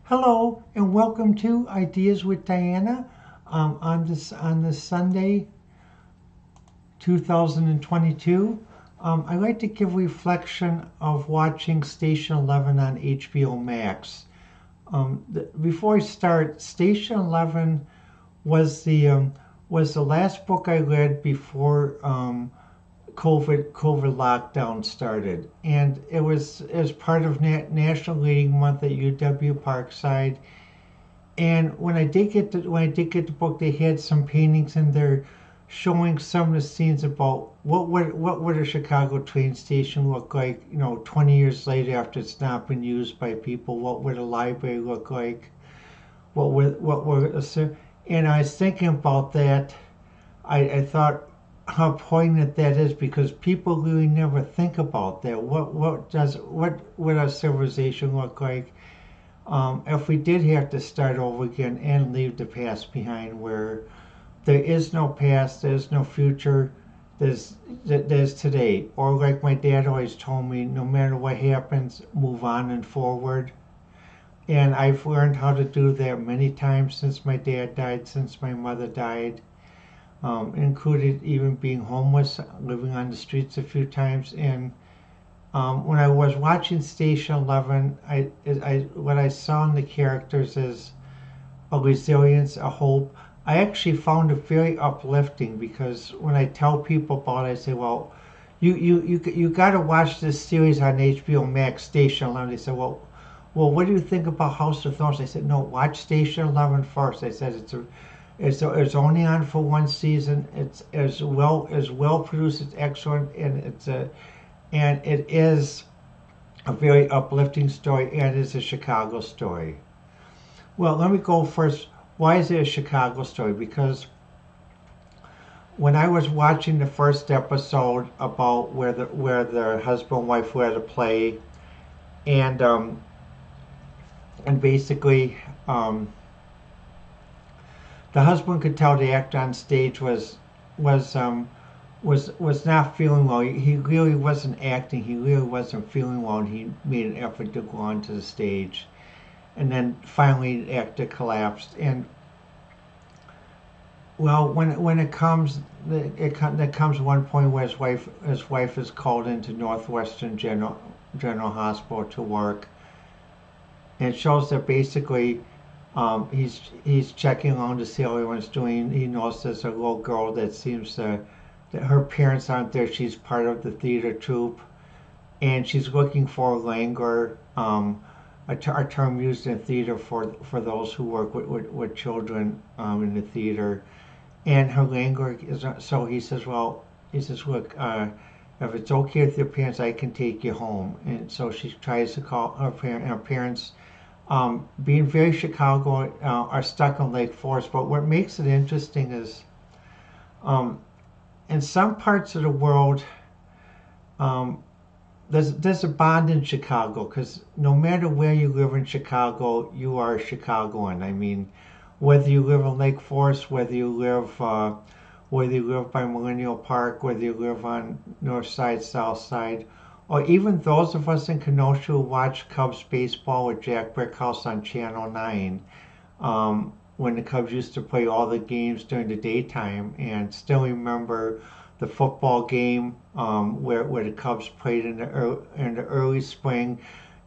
Hello and welcome to Ideas with Diana on this Sunday, 2022. I'd like to give reflection of watching Station 11 on HBO Max. Before I start, Station 11 was the last book I read before COVID lockdown started, and it was as part of National Reading Month at UW Parkside. And when I did get the book, they had some paintings in there showing some of the scenes about what would a Chicago train station look like, 20 years later after it's not been used by people. What would a library look like? And I was thinking about that. I thought how poignant that is because people really never think about that. What would our civilization look like if we did have to start over again and leave the past behind, where there is no past, there's no future, there's today. Or like my dad always told me, no matter what happens, move on and forward. And I've learned how to do that many times since my dad died, since my mother died, included even being homeless, living on the streets a few times. And when I was watching Station 11, what I saw in the characters is a resilience, a hope. I actually found it very uplifting because when I tell people about it, I say, "Well, you got to watch this series on HBO Max, Station 11." They said, "Well, what do you think about House of Thrones?" I said, "No, watch Station 11 first." I said, "It's only on for one season. It's as well produced. It's excellent, and it is a very uplifting story, and it's a Chicago story." Well, let me go first. Why is it a Chicago story? Because when I was watching the first episode about where the husband and wife were to play, and basically the husband could tell the actor on stage was was not feeling well. He really wasn't acting. He really wasn't feeling well, and he made an effort to go onto the stage. And then finally, the actor collapsed. And well, when it comes, there comes one point where his wife is called into Northwestern General Hospital to work, and it shows that basically he's checking on to see how everyone's doing. He knows there's a little girl that seems to that her parents aren't there. She's part of the theater troupe, and she's looking for languor, a term used in theater for those who work with children in the theater. And her language is so he says, "Look, if it's okay with your parents, I can take you home." And so she tries to call her parents, being very Chicago, are stuck in Lake Forest. But what makes it interesting is, um, in some parts of the world, um, there's a bond in Chicago because no matter where you live in Chicago, you are a Chicagoan. I mean, whether you live in Lake Forest, whether you live by Millennial Park, whether you live on North Side, South Side, or even those of us in Kenosha who watch Cubs baseball with Jack Brickhouse on Channel 9, when the Cubs used to play all the games during the daytime, and still remember the football game where the Cubs played in the early spring,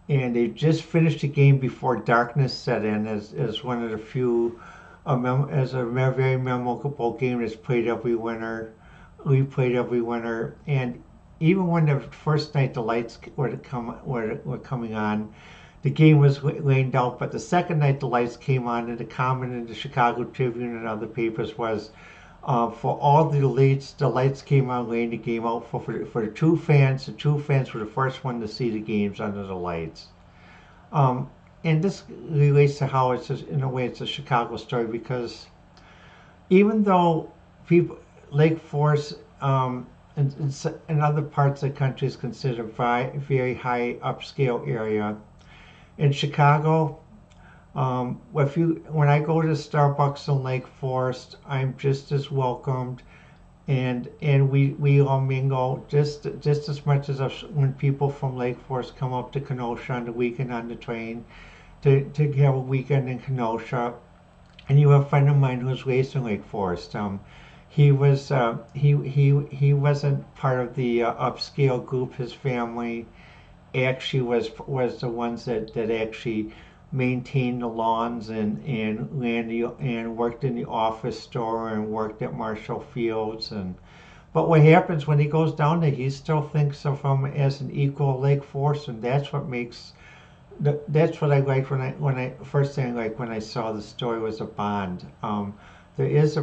and they just finished the game before darkness set in as one of the few as a very memorable game that's played every winter, replayed every winter. And even when the first night the lights were coming on, the game was laying down. But the second night the lights came on, and the comment in the Chicago Tribune and other papers was, for all the lights came on, laying the game out for the true fans. The true fans were the first one to see the games under the lights. Um, and this relates to how in a way, it's a Chicago story because even though people, Lake Forest, and other parts of the country is considered a very high upscale area, in Chicago, when I go to Starbucks in Lake Forest, I'm just as welcomed, and we all mingle just as much as when people from Lake Forest come up to Kenosha on the weekend on the train. to have a weekend in Kenosha. And you have a friend of mine who was raised in Lake Forest. He wasn't part of the upscale group. His family actually was the ones that actually maintained the lawns and worked in the office store and worked at Marshall Fields. And but what happens when he goes down there, he still thinks of him as an equal Lake Forest, and that's what makes that's what I liked when I first thing I liked when I saw the story was a bond. There is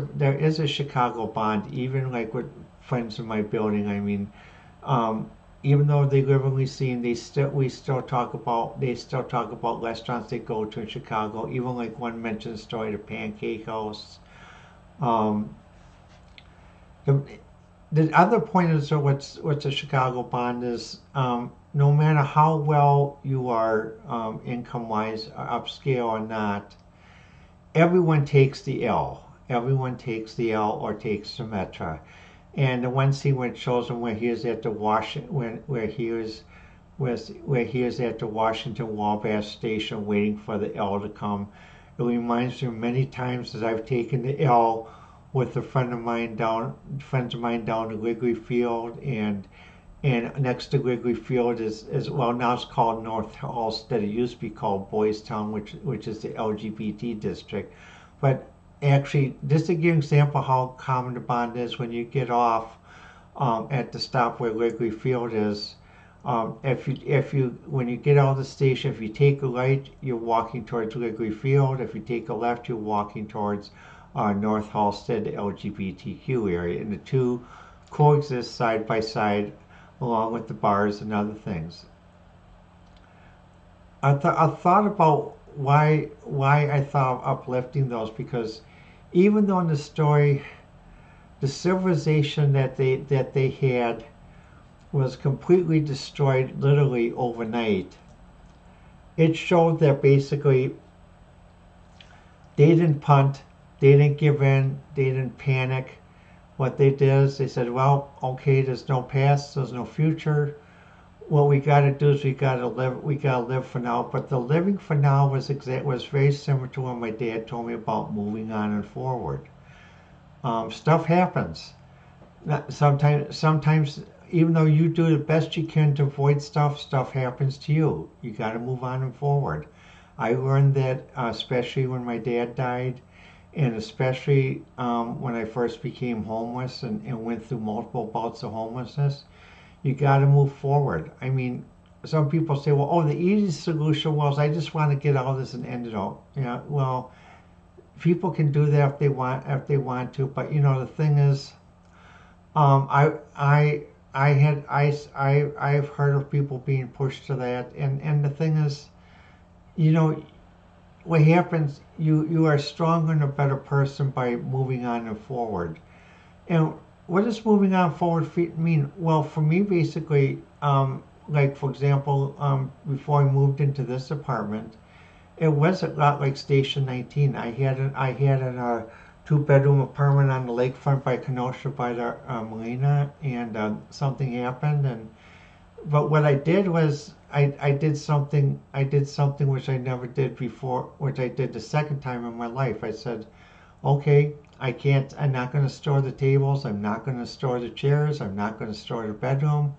a Chicago bond, even like with friends in my building. I mean, um, even though they live in Racine, we still talk about restaurants they go to in Chicago. Even like one mentioned the story, the Pancake House. Um, the, the other point is what's a Chicago bond is no matter how well you are income wise, upscale or not, everyone takes the L. Everyone takes the L or takes the Metra. And the one scene where it shows him where he is at the where he is at the Washington Wabash station waiting for the L to come. It reminds me many times that I've taken the L with friends of mine down to Wrigley Field, and next to Wrigley Field is well, now it's called North Halstead. It used to be called Boys Town, which is the LGBT district. But actually, just to give you an example how common the bond is, when you get off at the stop where Wrigley Field is, if you when you get out of the station, if you take a right, you're walking towards Wrigley Field. If you take a left, you're walking towards North Halstead, the LGBTQ area, and the two coexist side by side, along with the bars and other things. I thought about why I thought of uplifting those, because even though in the story the civilization that they had was completely destroyed literally overnight, it showed that basically they didn't punt, they didn't give in, they didn't panic. What they did is they said, well, okay, there's no past, there's no future. What we got to do is we got to live for now. But the living for now was very similar to when my dad told me about moving on and forward. Stuff happens. Sometimes, even though you do the best you can to avoid stuff, stuff happens to you. You got to move on and forward. I learned that especially when my dad died, and especially when I first became homeless and went through multiple bouts of homelessness. You got to move forward. I mean, some people say, well, oh, the easy solution was I just want to get out of this and end it all. Yeah, well, people can do that if they want to, but the thing is, I've heard of people being pushed to that, and the thing is, you know, what happens, you are stronger and a better person by moving on and forward. And what does moving on forward mean? Well, for me, basically, like for example, before I moved into this apartment, it was a lot like Station 19. I had a two-bedroom apartment on the lakefront by Kenosha by the marina, and something happened, and but what I did was I did something which I never did before, which I did the second time in my life. I said, okay, I'm not going to store the tables. I'm not going to store the chairs. I'm not going to store the bedroom.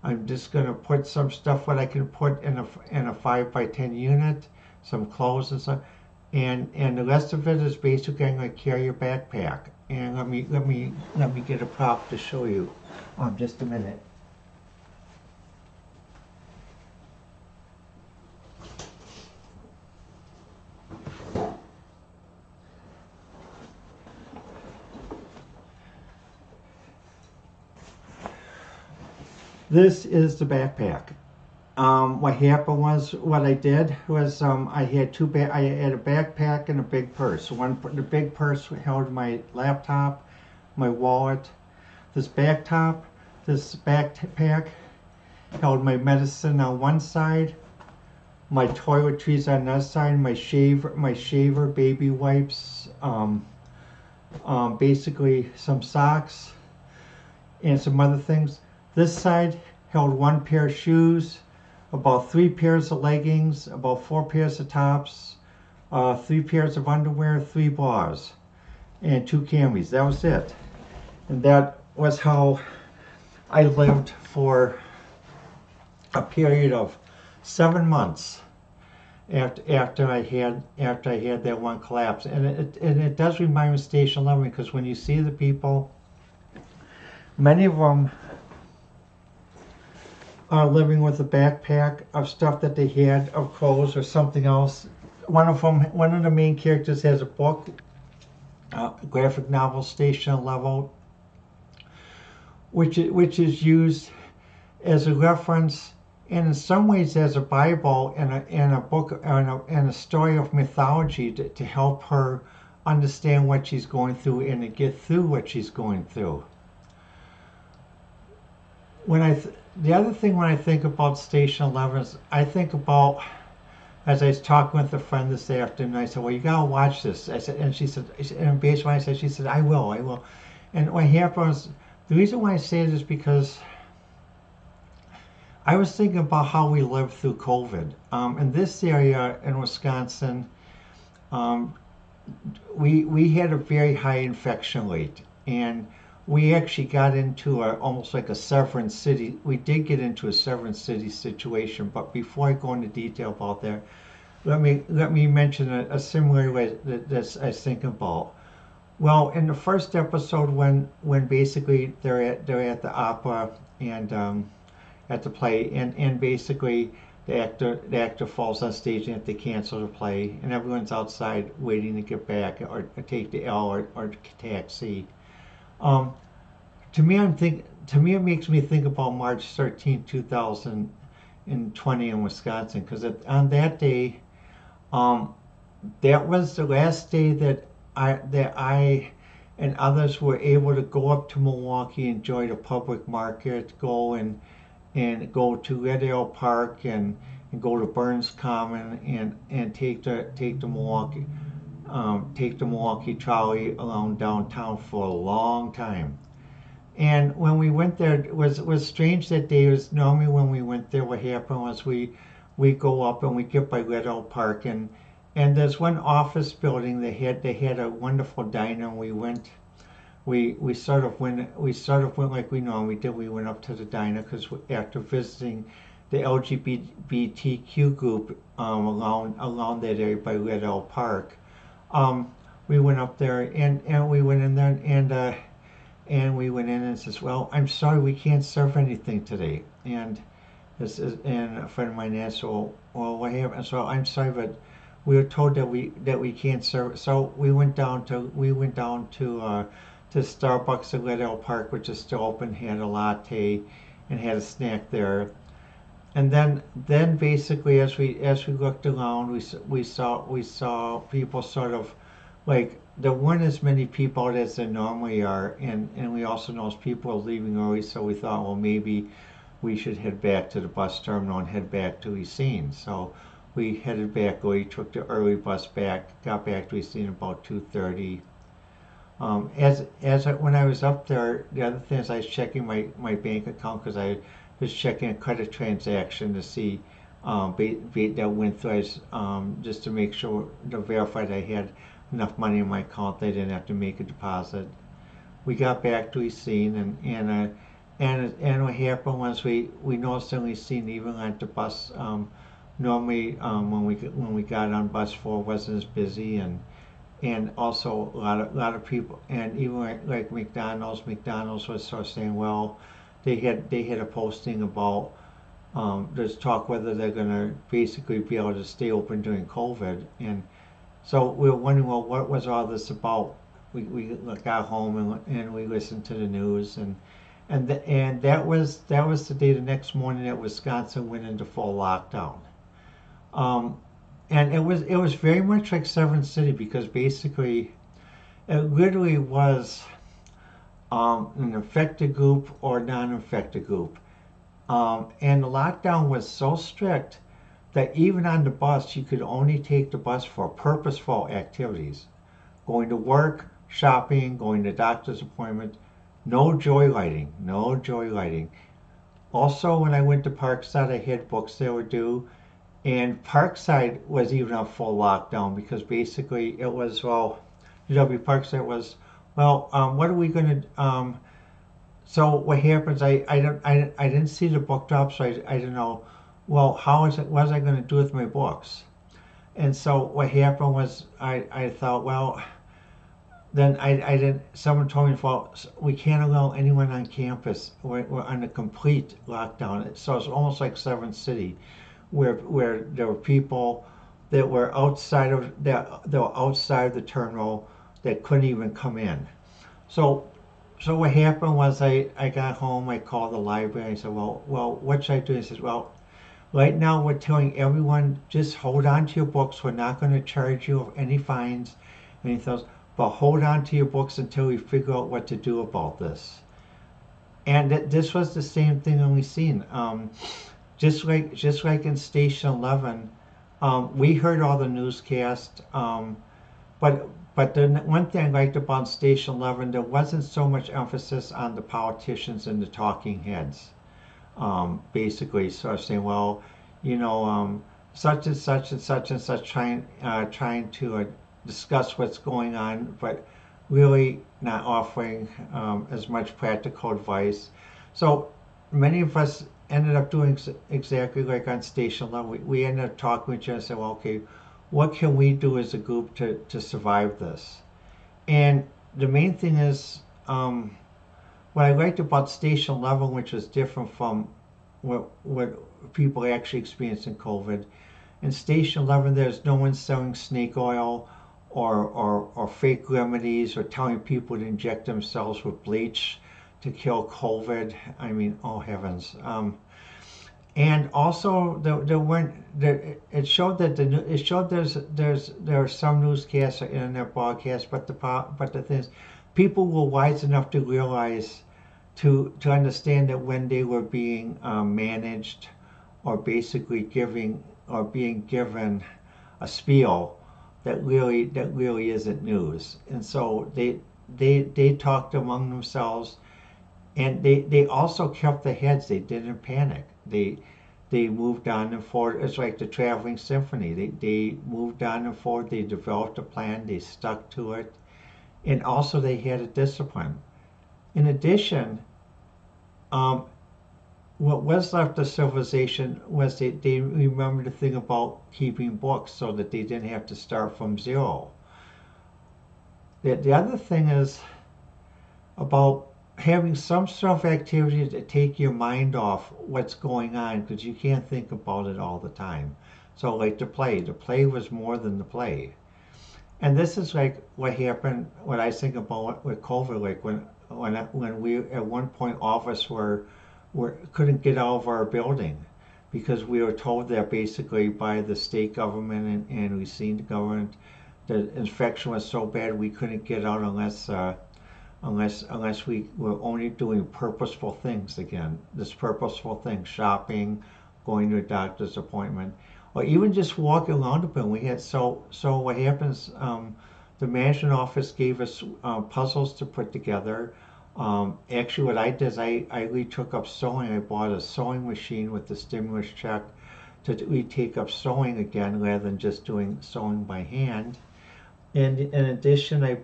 I'm just going to put some stuff what I can put in a 5 by 10 unit, some clothes and stuff, and the rest of it is basically I'm going to carry a backpack. And let me get a prop to show you. Just a minute. This is the backpack. What I did was I had a backpack and a big purse. The big purse held my laptop, my wallet. This backpack held my medicine on one side, my toiletries on the other side, my shaver, baby wipes, basically some socks and some other things. This side held one pair of shoes, about 3 pairs of leggings, about 4 pairs of tops, 3 pairs of underwear, 3 bras, and 2 camis. That was it. And that was how I lived for a period of 7 months after I had that one collapse. And it does remind me of Station 11, because when you see the people, many of them are living with a backpack of stuff that they had, of clothes or something else. One of the main characters has a book, graphic novel, Station 11, which is used as a reference and in some ways as a Bible and a book and a story of mythology to help her understand what she's going through and to get through what she's going through. The other thing when I think about Station 11 is I think about, as I was talking with a friend this afternoon, I said, well, you gotta watch this. I said, and she said, and based on what I said, she said, I will. And what happened was, the reason why I say it is because I was thinking about how we lived through COVID. In this area in Wisconsin, we had a very high infection rate, and we actually got into almost like a Severance City. We did get into a Severance City situation, but before I go into detail about that, let me mention a similar way that I think about. Well, in the first episode, when basically they're at the opera and at the play, and basically the actor falls on stage and they cancel the play, and everyone's outside waiting to get back or take the L or taxi. Um, to me, it makes me think about March 13, 2020 in Wisconsin, because on that day, that was the last day that I and others were able to go up to Milwaukee, enjoy the public market, go go to Red Ale Park and go to Burns Common and take the Milwaukee trolley around downtown for a long time. And when we went there, it was strange that day. It was normally when we went there, what happened was we go up and we get by Red Oak Park, and there's one office building they had a wonderful diner, and we sort of went like we normally did. We went up to the diner because after visiting the LGBTQ group around that area by Red Oak Park, we went up there and we went in there and we went in and says, well, I'm sorry, we can't serve anything today. And a friend of mine asked, well, what happened? So I'm sorry, but we were told that we can't serve. So we went down to Starbucks at Red Ale Park, which is still open, had a latte and had a snack there. And then basically as we looked around, we saw people sort of like, there weren't as many people out as there normally are, and we also noticed people were leaving early, so we thought, well, maybe we should head back to the bus terminal and head back to Racine. So we headed back early, took the early bus back, got back to Racine about 2:30. When I was up there, the other thing is I was checking my bank account because I was checking a credit transaction to see that went through, just to make sure, to verify that I had enough money in my account that I didn't have to make a deposit. We got back to Racine, and what happened was we noticed in Racine, even at the bus, normally when we got on bus 4, wasn't as busy, and also a lot of people, and even like McDonald's was sort of saying, well, they had a posting about there's talk whether they're going to basically be able to stay open during COVID, and so we were wondering, well, what was all this about? We got home and we listened to the news, and that was the day, the next morning, that Wisconsin went into full lockdown. And it was very much like Severance City, because basically it literally was an infected group or non-infected group, and the lockdown was so strict that even on the bus, you could only take the bus for purposeful activities. Going to work, shopping, going to doctor's appointment, no joyriding. Also, when I went to Parkside, I had books that were due, and Parkside was even on full lockdown because basically it was, well, UW Parkside was, well, what are we going to, so what happens, I didn't see the book drop, so I didn't know, well, what was I going to do with my books? And so what happened was I thought, well, then I didn't, someone told me, well, we can't allow anyone on campus. We're on a complete lockdown. So it's almost like Seventh City, where there were people that were outside of the terminal that couldn't even come in. So so what happened was I got home, I called the library, I said, well, what should I do? He says, well, right now we're telling everyone just hold on to your books. We're not going to charge you any fines, anything else, but hold on to your books until we figure out what to do about this. And this was the same thing when we seen. Just like in Station 11, we heard all the newscasts, but the one thing I liked about Station 11, there wasn't so much emphasis on the politicians and the talking heads. Basically sort of saying, well, such and such and such and such, trying to discuss what's going on, but really not offering as much practical advice. So many of us ended up doing exactly like on Station 11. We ended up talking with each other and said, well, okay, what can we do as a group to survive this? And the main thing is, what I liked about Station 11, which was different from what people actually experienced in COVID. In Station 11, there's no one selling snake oil or fake remedies or telling people to inject themselves with bleach to kill COVID. I mean, oh heavens. And also, there weren't. It showed that it showed there are some newscasts or internet broadcasts, but the thing is, people were wise enough to realize to understand that when they were being managed or basically giving or being given a spiel that really isn't news, and so they talked among themselves, and they also kept their heads. They didn't panic. They moved on and forward. It's like the traveling symphony. They moved on and forward. They developed a plan. They stuck to it, and also they had a discipline. In addition, um, what was left of civilization was they remembered the thing about keeping books so that they didn't have to start from zero. The other thing is about having some sort of activity to take your mind off what's going on because you can't think about it all the time. So like the play was more than the play. And this is like what happened, what I think about with COVID, like when we at one point all of us couldn't get out of our building because we were told that basically by the state government and we seen the government, the infection was so bad we couldn't get out unless we were only doing purposeful things again. This purposeful thing, shopping, going to a doctor's appointment, or even just walking around the building. We had so what happens? The management office gave us puzzles to put together. Actually, what I did is I retook up sewing. I bought a sewing machine with the stimulus check to retake up sewing again rather than just doing sewing by hand. And in addition, I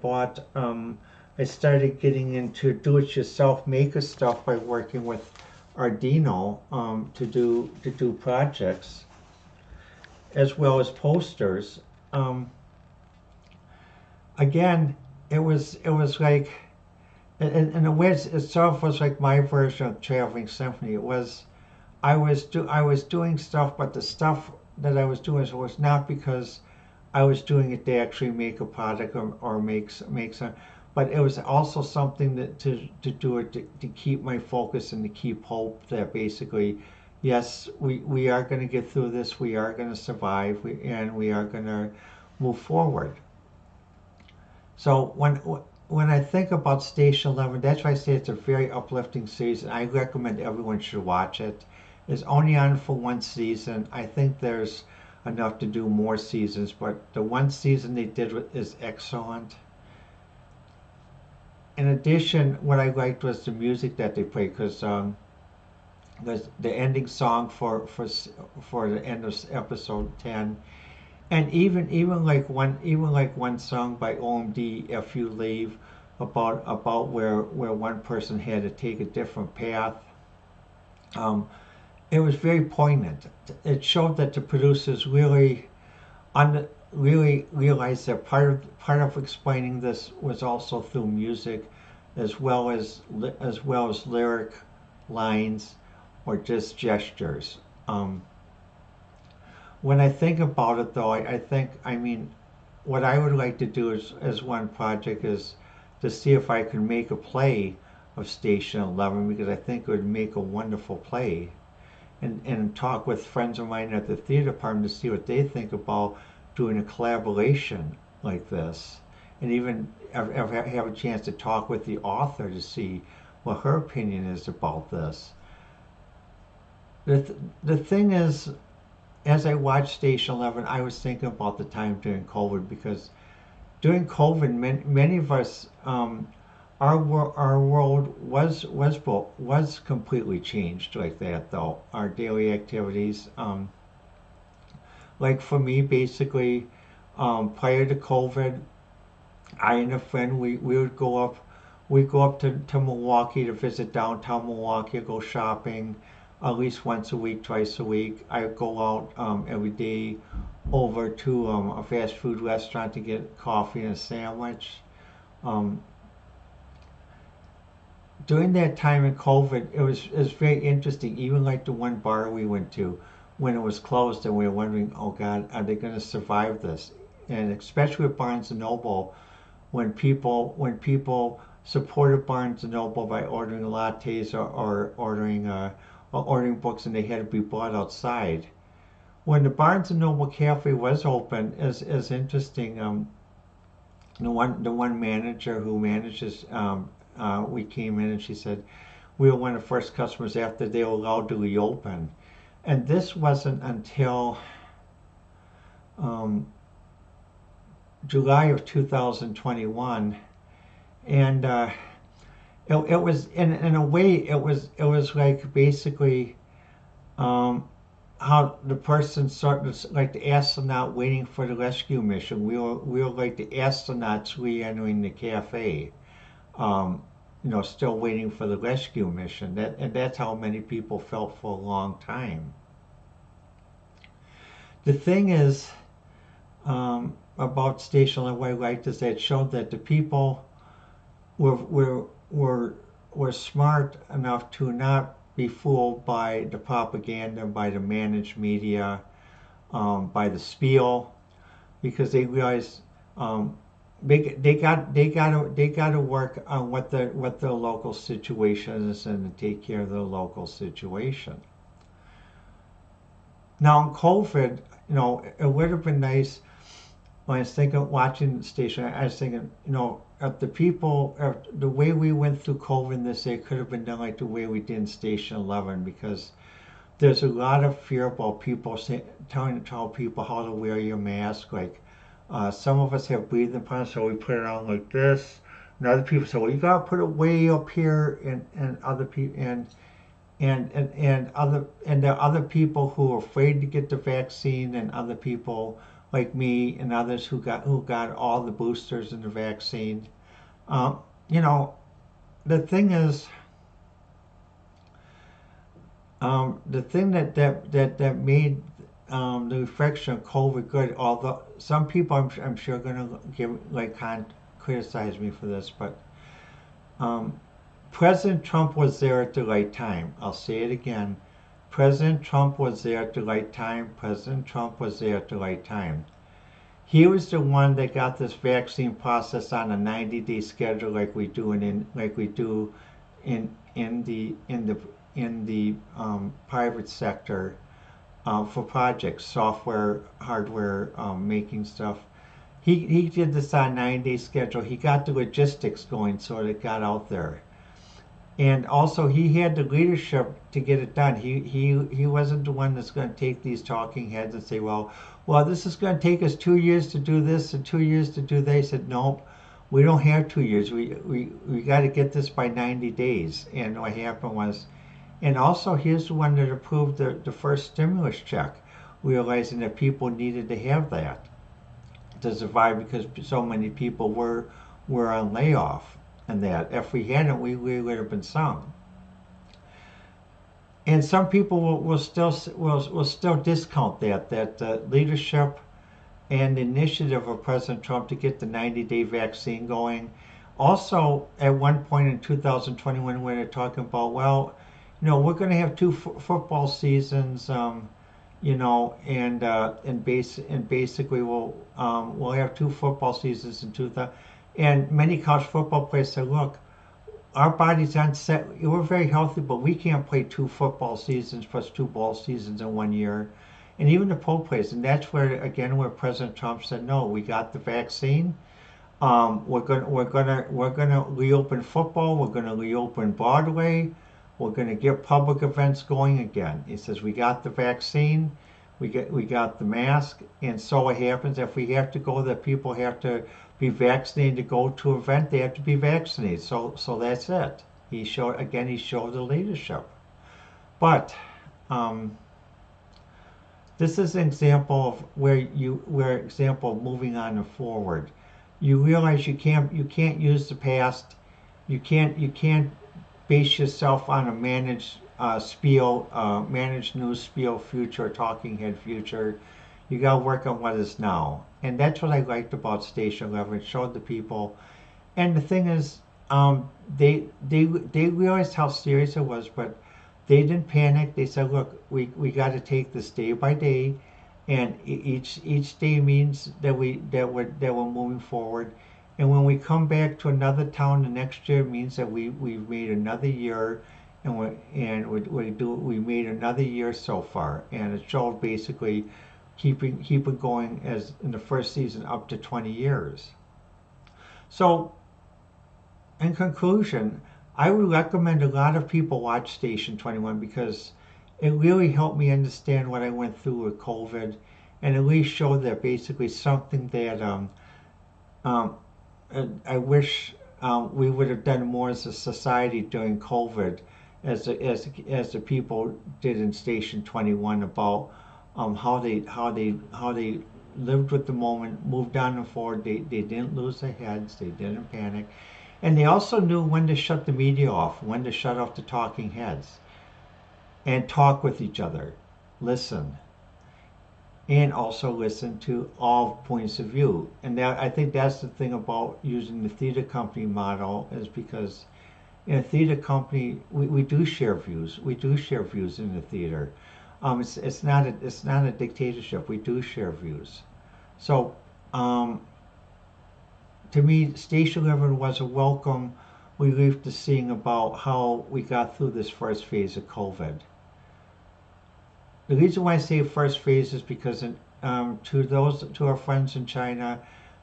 started getting into do-it-yourself maker stuff by working with Arduino to do projects as well as posters. Um, Again, it was like in a way itself was like my version of traveling symphony. It was I was doing stuff, but the stuff that I was doing was not because I was doing it to actually make a product or make some, but it was also something that to do it to keep my focus and to keep hope that basically, yes, we are going to get through this, we are going to survive, and we are going to move forward. So when I think about Station 11, that's why I say it's a very uplifting season. I recommend everyone should watch it. It's only on for one season. I think there's enough to do more seasons, but the one season they did is excellent. In addition, what I liked was the music that they played because the ending song for the end of episode 10, and even like one song by OMD, If You Leave, about where one person had to take a different path. Um, it was very poignant. It showed that the producers really realized that part of explaining this was also through music, as well as lyric lines or just gestures. Um, when I think about it, though, I mean, what I would like to do as one project is to see if I can make a play of Station 11, because I think it would make a wonderful play, and talk with friends of mine at the theater department to see what they think about doing a collaboration like this, and even have a chance to talk with the author to see what her opinion is about this. The thing is, as I watched Station 11, I was thinking about the time during COVID, because during COVID, many of us, our world was completely changed like that. Though our daily activities, like for me, basically, prior to COVID, I and a friend, we would go up to Milwaukee to visit downtown Milwaukee, go shopping at least once a week, twice a week. I would go out every day over to a fast food restaurant to get coffee and a sandwich. Um, During that time in COVID, it was very interesting. Even like the one bar we went to, when it was closed, and we were wondering, oh God, are they going to survive this? And especially with Barnes and Noble, when people supported Barnes and Noble by ordering lattes, or ordering books, and they had to be bought outside. When the Barnes and Noble cafe was open, is interesting. The one manager who manages, we came in and she said we were one of the first customers after they were allowed to reopen, and this wasn't until um, July of 2021, and it was in a way, it was like basically, um, how the person sort of like the astronaut waiting for the rescue mission. We were like the astronauts re-entering the cafe, um, still waiting for the rescue mission. That's how many people felt for a long time. The thing is, about Station Line, what I liked is that it showed that the people were were were were smart enough to not be fooled by the propaganda, by the managed media, by the spiel, because they realized, they got to work on what the local situation is, and to take care of the local situation. Now in COVID, it would have been nice. When I was thinking, watching the station, I was thinking, if the people, if the way we went through COVID this year could have been done like the way we did in Station 11, because there's a lot of fear about people tell people how to wear your mask. Like, some of us have breathing problems, so we put it on like this. And other people say, well, you gotta put it way up here, and other people, and there are other people who are afraid to get the vaccine, and other people like me and others who got all the boosters and the vaccine. Um, you know, the thing is, the thing that made, the reflection of COVID good, although some people I'm sure are gonna criticize me for this, but um, President Trump was there at the right time. I'll say it again. President Trump was there at the right time. President Trump was there at the right time. He was the one that got this vaccine process on a 90-day schedule, like we do in the private sector, for projects, software, hardware, making stuff. He did this on a 9-day schedule. He got the logistics going so that it got out there. And also, he had the leadership to get it done. He wasn't the one that's going to take these talking heads and say, well, this is going to take us 2 years to do this and 2 years to do that. He said, no, we don't have 2 years. We got to get this by 90 days. And what happened was, And also, he's the one that approved the first stimulus check, realizing that people needed to have that to survive because so many people were on layoff. And that if we hadn't, we would have been sunk. And some people will still discount that leadership and the initiative of President Trump to get the 90-day vaccine going. Also, at one point in 2021, when they're talking about, well, we're going to have two football seasons, and basically we'll have two football seasons in 2000. And many college football players said, look, our bodies aren't set. We're very healthy, but we can't play two football seasons plus two ball seasons in 1 year. And even the pro players, and that's where President Trump said, no, we got the vaccine. We're gonna reopen football. We're gonna reopen Broadway. We're gonna get public events going again. He says we got the vaccine. We got the mask, and so it happens. If we have to go, that people have to be vaccinated to go to an event. They have to be vaccinated. So that's it. He showed the leadership. But this is an example of where moving on and forward. You realize you can't use the past. You can't base yourself on a managed news spiel future, talking head future. You got to work on what is now, and that's what I liked about Station 11. It showed the people, and the thing is, they realized how serious it was, but they didn't panic. They said, look, we got to take this day by day, and each day means that we're moving forward. And when we come back to another town the next year, it means that we've made another year, and we made another year so far. And it showed basically keep it going as in the first season up to 20 years. So in conclusion, I would recommend a lot of people watch Station 21 because it really helped me understand what I went through with COVID, and at least showed that basically something that um, I wish we would have done more as a society during COVID, as the people did in Station 21 about how they lived with the moment, moved on and forward. They didn't lose their heads. They didn't panic. And they also knew when to shut the media off, when to shut off the talking heads, and talk with each other, listen, and also listen to all points of view. And I think that's the thing about using the theater company model, is because in a theater company we do share views. We do share views in the theater. It's not a dictatorship. We do share views. So to me, Station 11 was a welcome relief to seeing about how we got through this first phase of COVID. The reason why I say first phase is because to our friends in China,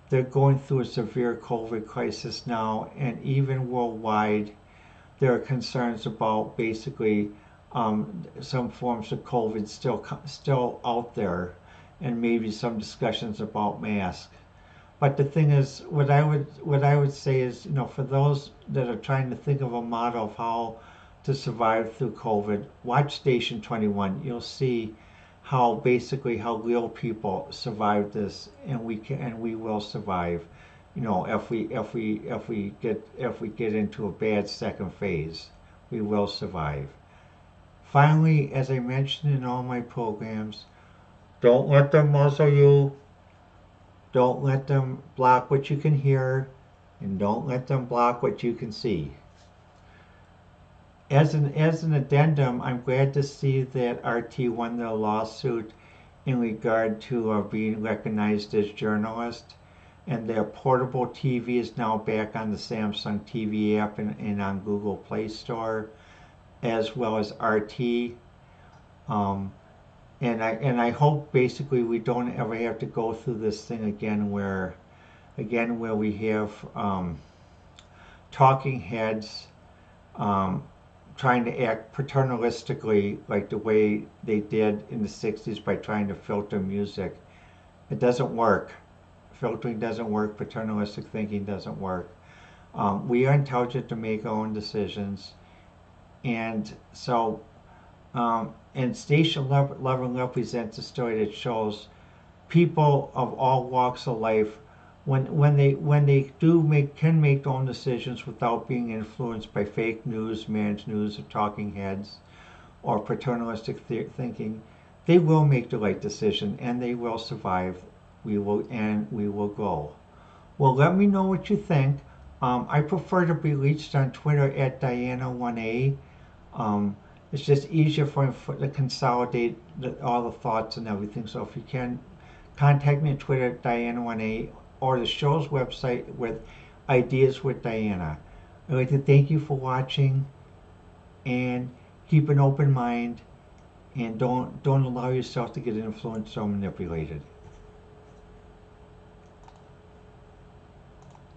they're going through a severe COVID crisis now, and even worldwide, there are concerns about basically some forms of COVID still out there, and maybe some discussions about masks. But the thing is, what I would say is, for those that are trying to think of a model of how to survive through COVID, watch Station 21. You'll see how real people survived this, and we will survive. If we get into a bad second phase, we will survive. Finally, as I mentioned in all my programs, don't let them muzzle you. Don't let them block what you can hear, and don't let them block what you can see. As an addendum, I'm glad to see that RT won the lawsuit in regard to being recognized as journalist, and their portable TV is now back on the Samsung TV app and on Google Play Store, as well as RT. Um, and I hope basically we don't ever have to go through this thing again where we have talking heads trying to act paternalistically like the way they did in the 60s by trying to filter music. It doesn't work. Filtering doesn't work. Paternalistic thinking doesn't work. We are intelligent to make our own decisions. And so And Station 11 represents a story that shows people of all walks of life when they can make their own decisions without being influenced by fake news, managed news, or talking heads, or paternalistic thinking, they will make the right decision and they will survive. We will grow. Well, let me know what you think. I prefer to be reached on Twitter at Diana1A. Um, it's just easier to consolidate all the thoughts and everything. So if you can, contact me on Twitter at Diana1A or the show's website with Ideas with Diana. I'd like to thank you for watching and keep an open mind and don't allow yourself to get influenced or manipulated.